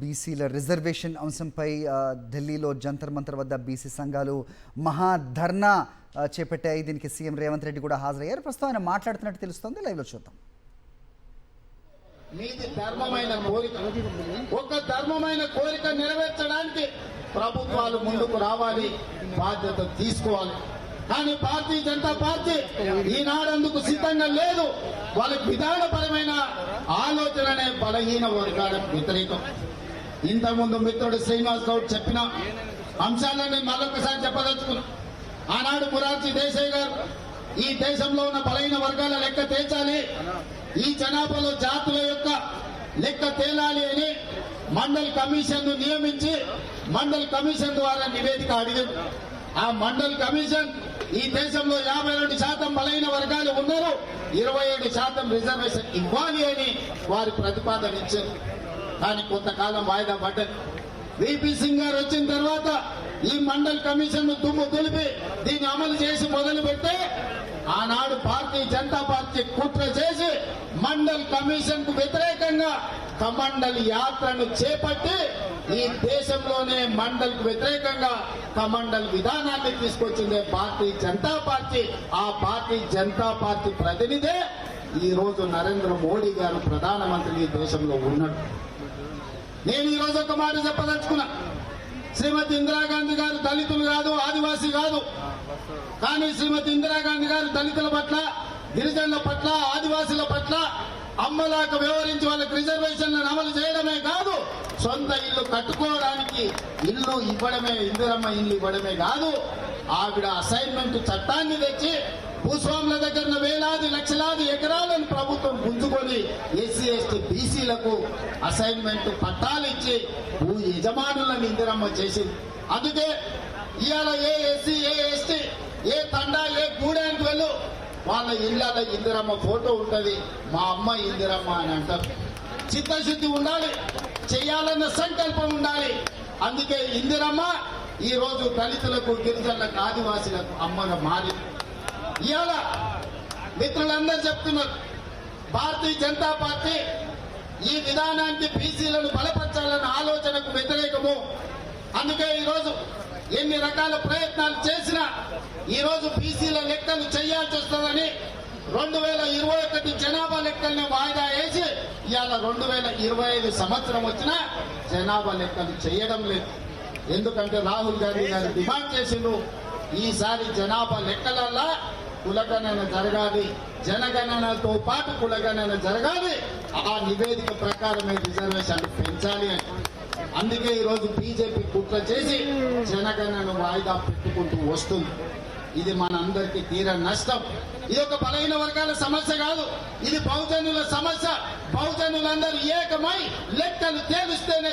బీసీల రిజర్వేషన్ అంశంపై ఢిల్లీలో జంతర్ మంతర్ వద్ద బీసీ సంఘాలు మహాధర్నా చేపట్టాయి. దీనికి సీఎం రేవంత్ రెడ్డి కూడా హాజరయ్యారు. ప్రస్తుతం ఆయన మాట్లాడుతున్నట్టు తెలుస్తోంది. లైవ్లో చూద్దాం. మీది ధర్మమైన కోరిక, ఒక ధర్మమైన కోరిక నెరవేర్చడానికి ప్రభుత్వాలు ముందుకు రావాలి, బాధ్యత తీసుకోవాలి. కానీ భారతీయ జనతా పార్టీ ఈనాడందుకు సిద్ధంగా లేదు. వాళ్ళకి విధానపరమైన ఆలోచననే బలహీన వర్గాలకు వ్యతిరేకం. ఇంతకుముందు మిత్రుడు శ్రీనివాస్ గౌడ్ చెప్పిన అంశాలను మరొకసారి చెప్పదలుచుకున్నా. ఆనాడు మొరార్జీ దేశాయ్ గారు ఈ దేశంలో ఉన్న బలహీన వర్గాల లెక్క తేల్చాలి, ఈ జనాభాలో జాతుల యొక్క లెక్క తేలాలి అని మండల్ కమిషన్ ను నియమించి మండల్ కమిషన్ ద్వారా నివేదిక అడిగారు. ఆ మండల్ కమిషన్ ఈ దేశంలో 52% బలహీన వర్గాలు ఉన్నారు, 27% రిజర్వేషన్ ఇవ్వాలి అని వారి ప్రతిపాదన ఇచ్చారు. కానీ కొంతకాలం వాయిదా పడ్డది. విపి సింగ్ గారు వచ్చిన తర్వాత ఈ మండల్ కమిషన్ ను దుమ్ము దులిపి దీన్ని అమలు చేసి మొదలు పెడితే ఆనాడు భారతీయ జనతా పార్టీ కుట్ర చేసి మండల్ కమిషన్ కు వ్యతిరేకంగా కమండల్ యాత్రను చేపట్టి ఈ దేశంలోనే మండల్ కు వ్యతిరేకంగా కమండల్ విధానాన్ని తీసుకొచ్చిందే భారతీయ జనతా పార్టీ. ఆ భారతీయ జనతా పార్టీ ప్రతినిధే ఈ రోజు నరేంద్ర మోడీ గారు ప్రధానమంత్రి ఈ దేశంలో ఉన్నాడు. నేను ఈ రోజు ఒక మాట చెప్పదలుచుకున్నా. శ్రీమతి ఇందిరాగాంధీ గారు దళితులు కాదు, ఆదివాసీ కాదు. కానీ శ్రీమతి ఇందిరాగాంధీ గారు దళితుల పట్ల, గిరిజనుల పట్ల, ఆదివాసుల పట్ల అమ్మలాగా వ్యవహరించి వాళ్ళకి రిజర్వేషన్లను అమలు చేయడమే కాదు, సొంత ఇల్లు కట్టుకోవడానికి ఇల్లు ఇవ్వడమే, ఇందిరమ్మ ఇల్లు ఇవ్వడమే కాదు, ఆవిడ అసైన్మెంట్ చట్టాన్ని తెచ్చి భూస్వాముల దగ్గర వేలాది లక్షలాది ఎకరాలను ప్రభుత్వం గుంజుకొని ఎస్సీ ఎస్టీ బీసీలకు అసైన్మెంట్ పట్టాలు ఇచ్చి భూ యజమానులను ఇందిరమ్మ చేసింది. అందుకే ఇవాళ ఏ ఎస్సీ ఏ ఎస్టీ ఏ తండా ఏ గూడానికి వెళ్ళు వాళ్ళ ఇళ్లలో ఇందిరమ్మ ఫోటో ఉంటది, మా అమ్మ ఇందిరమ్మ అని అంటారు. చిత్తశుద్ధి ఉండాలి, చేయాలన్న సంకల్పం ఉండాలి. అందుకే ఇందిరమ్మ ఈ రోజు దళితులకు, గిరిజనులకు, ఆదివాసులకు అమ్మగా మారి ఇవాళ మిత్రులందరూ చెప్తున్నారు భారతీయ జనతా పార్టీ ఈ విధానానికి బీసీలను బలపరచాలన్న ఆలోచనకు వ్యతిరేకము. అందుకే ఈరోజు ఎన్ని రకాల ప్రయత్నాలు చేసినా ఈరోజు బీసీల లెక్కలు చేయాల్సి వస్తుందని 2021 జనాభా లెక్కల్ని వాయిదా వేసి ఇవాళ 2025 సంవత్సరం వచ్చినా జనాభా లెక్కలు చేయడం లేదు. ఎందుకంటే రాహుల్ గాంధీ గారు డిమాండ్ చేసిండు, ఈసారి జనాభా లెక్కలల్లా కులగణన జరగాలి, జనగణనతో పాటు కులగణన జరగాలి, ఆ నివేదిక ప్రకారమే రిజర్వేషన్లు పెంచాలి అని. అందుకే ఈరోజు బీజేపీ కుట్ర చేసి జనగణన వాయిదా పెట్టుకుంటూ వస్తుంది. ఇది మనందరికీ తీర నష్టం. ఇది ఒక బలహీన వర్గాల సమస్య కాదు, ఇది బహుజనుల సమస్య. బహుజనులందరూ ఏకమై లెక్కలు తేలిస్తేనే